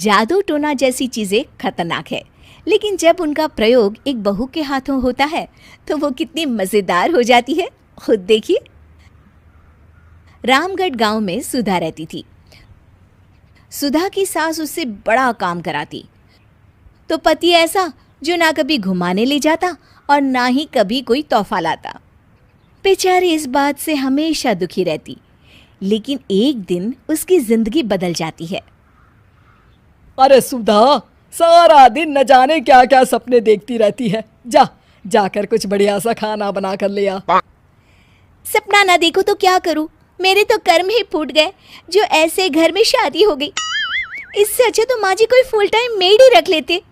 जादू टोना जैसी चीजें खतरनाक है, लेकिन जब उनका प्रयोग एक बहू के हाथों होता है तो वो कितनी मजेदार हो जाती है, खुद देखिए। रामगढ़ गांव में सुधा रहती थी। सुधा की सास उससे बड़ा काम कराती, तो पति ऐसा जो ना कभी घुमाने ले जाता और ना ही कभी कोई तोहफा लाता। बेचारी इस बात से हमेशा दुखी रहती, लेकिन एक दिन उसकी जिंदगी बदल जाती है। अरे सुधा, सारा दिन न जाने क्या क्या सपने देखती रहती है। जाकर कुछ बढ़िया सा खाना बना कर ले आ। सपना ना देखो तो क्या करूं, मेरे तो कर्म ही फूट गए जो ऐसे घर में शादी हो गई। इससे अच्छा तो माँ जी कोई फुल टाइम मेड ही रख लेते।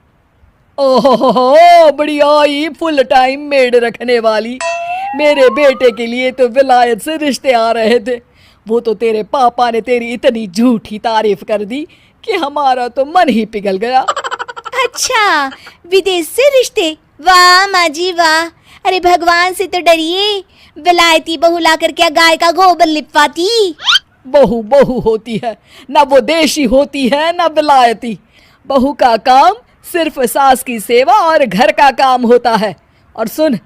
ओहो, बढ़िया ही फुल टाइम मेड रखने वाली। मेरे बेटे के लिए तो विलायत से रिश्ते आ रहे थे। वो तो तेरे पापा ने तेरी इतनी झूठी तारीफ कर दी कि हमारा तो मन ही पिघल गया। अच्छा, विदेश से रिश्ते? वाह माँ जी वाह। अरे भगवान से तो डरिए, विलायती बहू लाकर क्या गाय का गोबर लिपवाती। बहू बहू होती है, ना वो देशी होती है ना विलायती। बहू का काम सिर्फ सास की सेवा और घर का काम होता है। और सुन,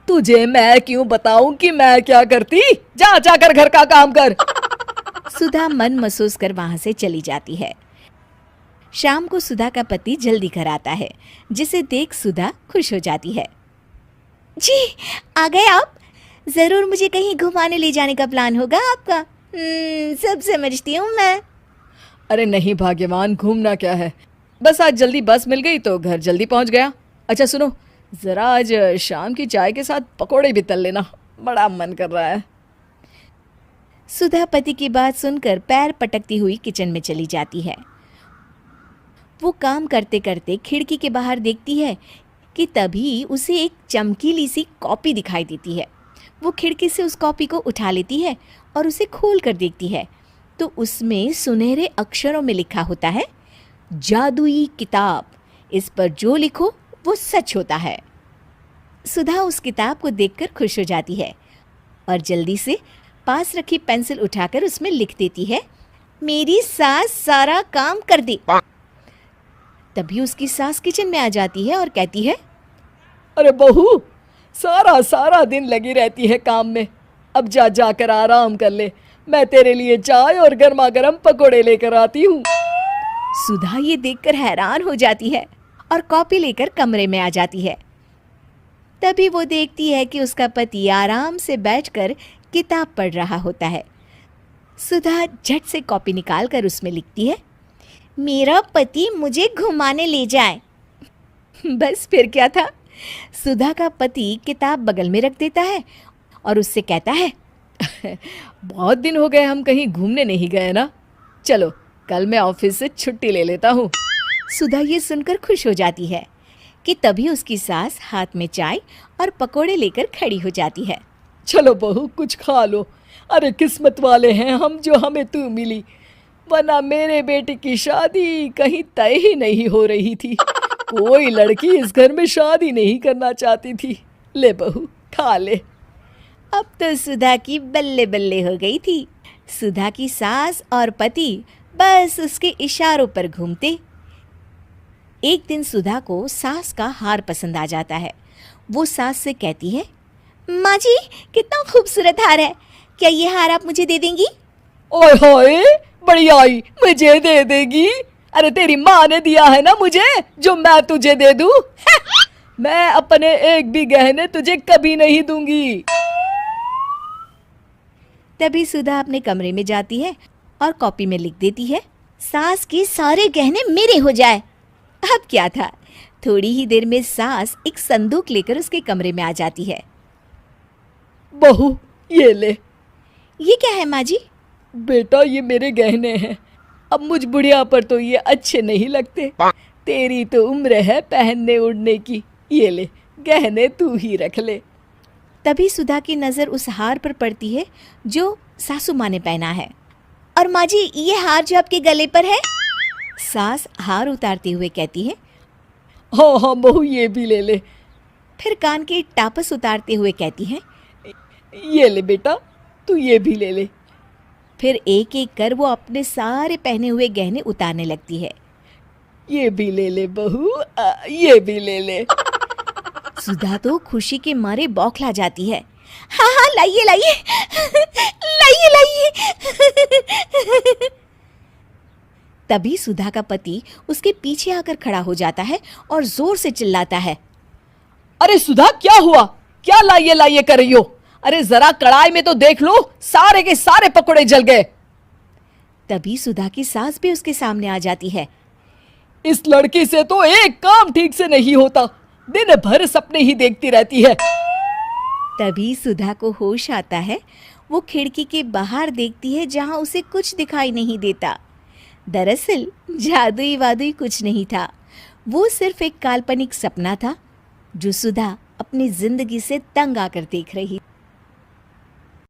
तुझे मैं क्यों बताऊं कि मैं क्या करती? जाकर घर का काम कर। सुधा मन महसूस कर वहां से चली जाती है। शाम को सुधा का पति जल्दी घर आता है, जिसे देख सुधा खुश हो जाती है। जी, आ गए आप? जरूर मुझे कहीं घुमाने ले जाने का प्लान होगा आपका। सब समझती हूँ मैं। अरे नहीं भाग्यवान, घूमना क्या है, बस आज जल्दी बस मिल गई तो घर जल्दी पहुंच गया। अच्छा सुनो, जरा आज शाम की चाय के साथ पकोड़े भी तल लेना, बड़ा मन कर रहा है। सुधा पति की बात सुनकर पैर पटकती हुई किचन में चली जाती है। वो काम करते करते खिड़की के बाहर देखती है कि तभी उसे एक चमकीली सी कॉपी दिखाई देती है। वो खिड़की से उस कॉपी को उठा लेती है और उसे खोल कर देखती है तो उसमें सुनहरे अक्षरों में लिखा होता है, जादुई किताब, इस पर जो लिखो वो सच होता है। सुधा उस किताब को देखकर खुश हो जाती है और जल्दी से पास रखी पेंसिल उठाकर उसमें लिख देती है, मेरी सास सारा काम कर दे। तभी उसकी सास किचन में आ जाती है और कहती है, अरे बहू, सारा दिन लगी रहती है काम में, अब जाकर आराम कर ले। मैं तेरे लिए चाय और गर्मा गर्म पकोड़े लेकर आती हूँ। सुधा ये देखकर हैरान हो जाती है और कॉपी लेकर कमरे में आ जाती है। तभी वो देखती है कि उसका पति आराम से बैठकर किताब पढ़ रहा होता है। सुधा झट से कॉपी निकालकर उसमें लिखती है, मेरा पति मुझे घुमाने ले जाए। बस फिर क्या था, सुधा का पति किताब बगल में रख देता है और उससे कहता है, बहुत दिन हो गए हम कहीं घूमने नहीं गए ना, चलो कल मैं ऑफिस से छुट्टी ले लेता हूँ। सुधा ये सुनकर खुश हो जाती है कि तभी उसकी सास हाथ में चाय और पकोड़े लेकर खड़ी हो जाती है। चलो बहू, कुछ खा लो। अरे किस्मत वाले हैं हम जो हमें तू मिली, वरना मेरे बेटे की शादी कहीं तय ही नहीं हो रही थी। कोई लड़की इस घर में शादी नहीं करना चाहती थी। ले बहू, खा ले। अब तो सुधा की बल्ले बल्ले हो गई थी। सुधा की सास और पति बस उसके इशारों पर घूमते। एक दिन सुधा को सास का हार पसंद आ जाता है। वो सास से कहती है, माँ जी कितना खूबसूरत हार है, क्या ये हार आप मुझे दे देंगी? ओए होए, बढ़िया ही, मुझे दे देगी? अरे तेरी माँ ने दिया है ना मुझे, जो मैं तुझे दे दूं? मैं अपने एक भी गहने तुझे कभी नहीं दूंगी। तभी सुधा अपने कमरे में जाती है और कॉपी में लिख देती है, सास के सारे गहने मेरे हो जाए। अब क्या था, थोड़ी ही देर में सास एक संदूक लेकर उसके कमरे में आ जाती है। बहू ये ले। ये क्या है माँ जी? बेटा ये मेरे गहने हैं, अब मुझ बुढ़िया पर तो ये अच्छे नहीं लगते। तेरी तो उम्र है पहनने उड़ने की, ये ले गहने तू ही रख ले। तभी सुधा की नज़र उस हार पर पड़ती है जो सासू माँ ने पहना है। और माँ जी ये हार जो आपके गले पर है? सास हार उतारते हुए कहती है, हाँ बहू ये भी ले ले। फिर कान के टापस उतारते हुए कहती है, ये ले बेटा, तू ये भी ले ले। फिर एक एक कर वो अपने सारे पहने हुए गहने उतारने लगती है। ये भी ले ले बहू, ये भी ले ले। सुधा तो खुशी के मारे बौखला जाती है। हाँ हाँ, लाइए लाइए, लाइए लाइए। तभी सुधा का पति उसके पीछे आकर खड़ा हो जाता है और जोर से चिल्लाता है। अरे सुधा, क्या हुआ? क्या लाइए लाइए कर रही हो? अरे जरा कढ़ाई में तो देख लो, सारे के सारे पकोड़े जल गए। तभी सुधा की सास भी उसके सामने आ जाती है। इस लड़की से तो एक काम ठीक से नहीं होता, दिन भर सपने ही देखती रहती है। तभी सुधा को होश आता है। वो खिड़की के बाहर देखती है जहां उसे कुछ दिखाई नहीं देता। दरअसल जादुई वादुई कुछ नहीं था, वो सिर्फ एक काल्पनिक सपना था जो सुधा अपनी जिंदगी से तंग आकर देख रही।